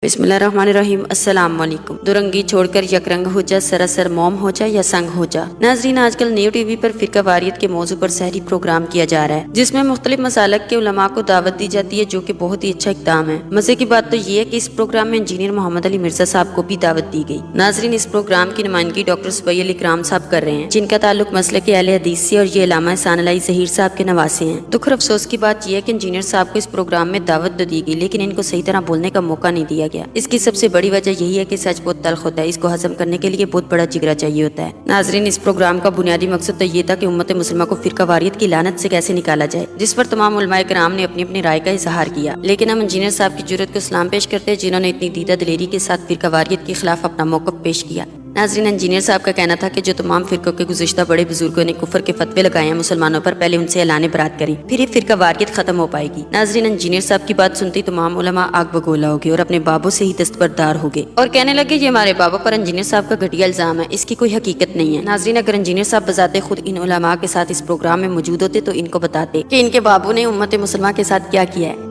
बिस्मिल्लाहिर्रहमानिर्रहीम। अस्सलाम वालेकुम। दो रंगी छोड़कर यकरंग हो जा, सरासर मौम हो जा या संग हो जा। नाजरीन, आजकल न्यू टीवी पर फिरका वारियत के मौजू पर सहरी प्रोग्राम किया जा रहा है, जिसमें मुख्तलिफ मसालक के उलमा को दावत दी जाती है, जो कि बहुत ही अच्छा इक़दाम है। मजे की बात तो ये है कि इस प्रोग्राम में इंजीनियर मोहम्मद अली मिर्जा साहब को भी दावत दी गई। नाजरीन, इस प्रोग्राम की नुमाइंदगी डॉक्टर सुबैह अली इकराम साहब कर रहे हैं, जिनका ताल्लुक मसले के अहले हदीस से और ये अल्लामा एहसान अलाई ज़हीर साहब के नवासे हैं। दुख और अफसोस की बात यह है कि इंजीनियर साहब को इस प्रोग्राम में दावत तो दी गई, लेकिन इनको सही तरह बोलने का मौका नहीं दिया गया। इसकी सबसे बड़ी वजह यही है कि सच बहुत तल्ख होता है, इसको हजम करने के लिए बहुत बड़ा जिगरा चाहिए होता है। नाजरीन, इस प्रोग्राम का बुनियादी मकसद तो ये था कि उम्मत मुसलमा को फिरका वारियत की लानत से कैसे निकाला जाए, जिस पर तमाम उलमाए किराम ने अपनी अपनी राय का इजहार किया। लेकिन हम इंजीनियर साहब की जुर्रत को सलाम पेश करते हैं, जिन्होंने इतनी दीदा दिलेरी के साथ फिरका वारियत के खिलाफ अपना मौक़िफ़ पेश किया। नाजरीन, इंजीनियर साहब का कहना था कि जो तमाम फिरकों के गुज़िश्ता बड़े बुजुर्गों ने कुफर के फतवे लगाए हैं मुसलमानों पर, पहले उनसे ऐलान बरात करें, फिर ये फिरका वारियत खत्म हो पाएगी। नाजरीन, इंजीनियर साहब की बात सुनते ही तमाम उलमा आग बगोला हो गए और अपने बाबों से ही दस्तबरदार हो गए और कहने लगे ये हमारे बाबा पर इंजीनियर साहब का घटिया इल्जाम है, इसकी कोई हकीकत नहीं है। नाजरीन, अगर इंजीनियर साहब बजाते खुद इन उलमा के साथ इस प्रोग्राम में मौजूद होते तो इनको बताते कि इनके बाबू ने उम्मत मुसलमा के साथ क्या किया है।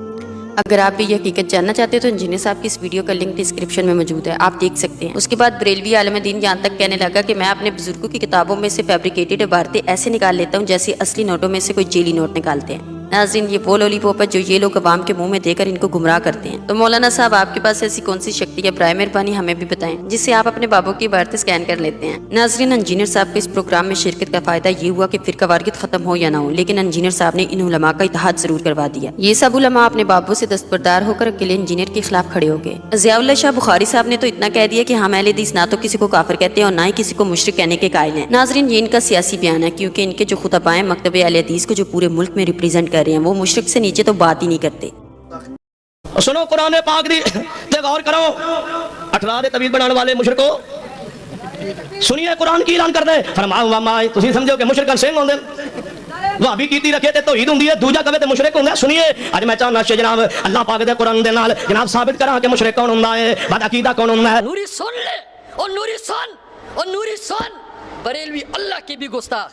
अगर आप भी ये हकीकत जानना चाहते हैं तो इंजीनियर साहब की इस वीडियो का लिंक डिस्क्रिप्शन में मौजूद है, आप देख सकते हैं। उसके बाद बरेलवी आलम दीन यहाँ तक कहने लगा कि मैं अपने बुजुर्गों की किताबों में से फैब्रिकेटेड इबारतें ऐसे निकाल लेता हूँ जैसे असली नोटों में से कोई जेली नोट निकालते हैं। नाज़रीन, ये वो लॉलीपॉप है जो ये लोग अवाम के मुंह में देकर इनको गुमराह करते हैं। तो मौलाना साहब, आपके पास ऐसी कौन सी शक्ति है, बराए मेहरबानी हमें भी बताएं, जिससे आप अपने बाबू की इबारतें स्कैन कर लेते हैं। नाज़रीन, इंजीनियर साहब के इस प्रोग्राम में शिरकत का फायदा ये हुआ कि फिरका वारियत खत्म हो या ना हो, लेकिन इंजीनियर साहब ने इन उलमा का इत्तेहाद जरूर करवा दिया। ये सब उलमा अपने बाबू से दस्तबरदार होकर अकेले इंजीनियर के खिलाफ खड़े हो गए। ज़ियाउल्लाह शाह बुखारी साहब ने तो इतना कह दिया कि हम अहले हदीस ना तो किसी को काफिर कहते हैं और ना ही किसी को मुशरिक कहने के कायल हैं। नाज़रीन, ये इनका सियासी बयान है, क्योंकि इनके जो खुतबाएं मकतबे अहले हदीस को जो पूरे मुल्क में रिप्रेजेंट कर रहे हैं, वो मुशरिक से नीचे तो बात ही नहीं करते। सुनो कुरान पाक दी ते गौर करो, 18 दे तवीज बनाने वाले मुशरिको सुनिए कुरान की ऐलान कर दे, फरमाओ वामाए तुसी समझो कि मुशरिक सिंह होंदे, भाभी कीती रखे ते तौहीद हुंदी है, दूजा कवे ते मुशरिक हुंदा। सुनिए अज मैं चाहना है जनाब अल्लाह पाक दे कुरान दे नाल जनाब साबित करा कि मुशरिक कौन हुंदा है, बदअकीदा कौन हुंदा है। नूरी सुन ले और नूरी सुन और नूरी सुन, बरेलवी अल्लाह की भी गुस्ताख,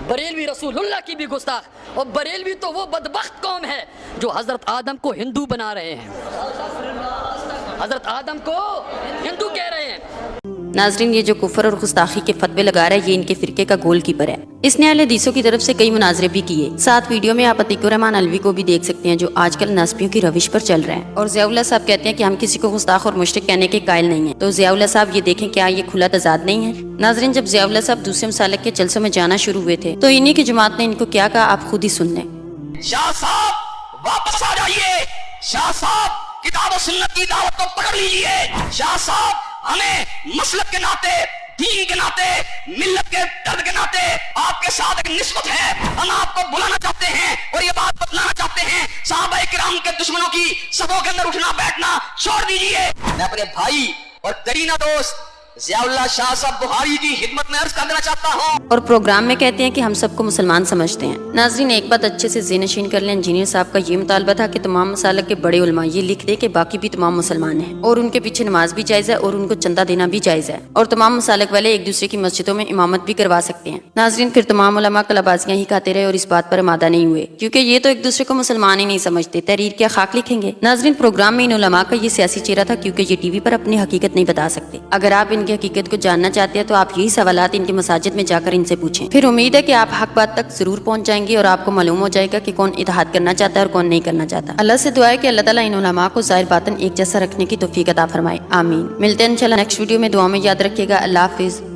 बरेलवी रसूलुल्लाह की भी गुस्ताख, और बरेलवी तो वो बदबख्त कौम है जो हजरत आदम को हिंदू बना रहे हैं, हजरत आदम को हिंदू कह रहे हैं। नाजरीन, ये जो कुफर और गुस्ताखी के फतवे लगा रहा है, ये इनके फिरके का गोल कीपर है। इसने अहले हदीसों की तरफ से कई मुनाजरे भी किए। साथ वीडियो में आप अतीकुर रहमान अलवी को भी देख सकते हैं, जो आजकल नस्बियों की रविश पर चल रहा है। और ज़ियाउल्लाह साहब कहते हैं कि हम किसी को गुस्ताख और मुशरिक कहने के कायल नहीं है। तो ज़ियाउल्लाह साहब, ये देखें क्या ये खुला तजाद नहीं है। नाजरीन, जब ज़ियाउल्लाह साहब दूसरे मसालक के जलसों में जाना शुरू हुए थे तो इन्हीं की जमात ने इनको क्या कहा, आप खुद ही सुन लें। शाह साहब वापस आ जाइए, शाह साहब किताब और सुन्नत की दावत को पकड़ लीजिए। शाह साहब, हमें मसलक के नाते, दीन के नाते, मिल्लत के दर्द के नाते आपके साथ एक निस्बत है। हम आपको बुलाना चाहते हैं और ये बात बतलाना चाहते हैं, सहाबाए किराम के दुश्मनों की सभों के अंदर उठना बैठना छोड़ दीजिए। मैं अपने भाई और दरीना दोस्त ज़ियाउल्लाह शाह साहब बुखारी की खिदमत में अर्ज कर देना चाहता हूँ। और प्रोग्राम में कहते हैं कि हम सबको मुसलमान समझते हैं। नाजरीन, एक बात अच्छे से ज़हनशीन कर लें, इंजीनियर साहब का ये मुतालबा था कि तमाम मसालक के बड़े उलमा ये लिख दे कि बाकी भी तमाम मुसलमान हैं और उनके पीछे नमाज भी जायज़ है और उनको चंदा देना भी जायज़ है, और तमाम मसालक वाले एक दूसरे की मस्जिदों में इमामत भी करवा सकते हैं। नाजरीन, फिर तमाम उलमा कलाबाजियाँ ही खाते रहे और इस बात पर आमादा नहीं हुए, क्योंकि ये तो एक दूसरे को मुसलमान ही नहीं समझते, तहरीर क्या खाक लिखेंगे। नाजरीन, प्रोग्राम में इन उलमा का ये सियासी चेहरा था, क्योंकि ये टीवी पर अपनी हकीकत नहीं बता सकते। अगर आप इनकी हकीकत को जानना चाहते हैं तो आप यही सवालात इनके मसाजिद में जाकर इनसे पूछें। फिर उम्मीद है कि आप हक बात तक जरूर पहुंच जाएंगे और आपको मालूम हो जाएगा कि कौन इत्तेहाद करना चाहता है और कौन नहीं करना चाहता। अल्लाह से दुआ है कि अल्लाह ताला इन उलमा को ज़ाहिर बातन एक जैसा रखने की तौफीक अता फरमाए। आमीन। मिलते हैं इंशाल्लाह नेक्स्ट वीडियो में। दुआ में याद रखिएगा। अल्लाह हाफिज़।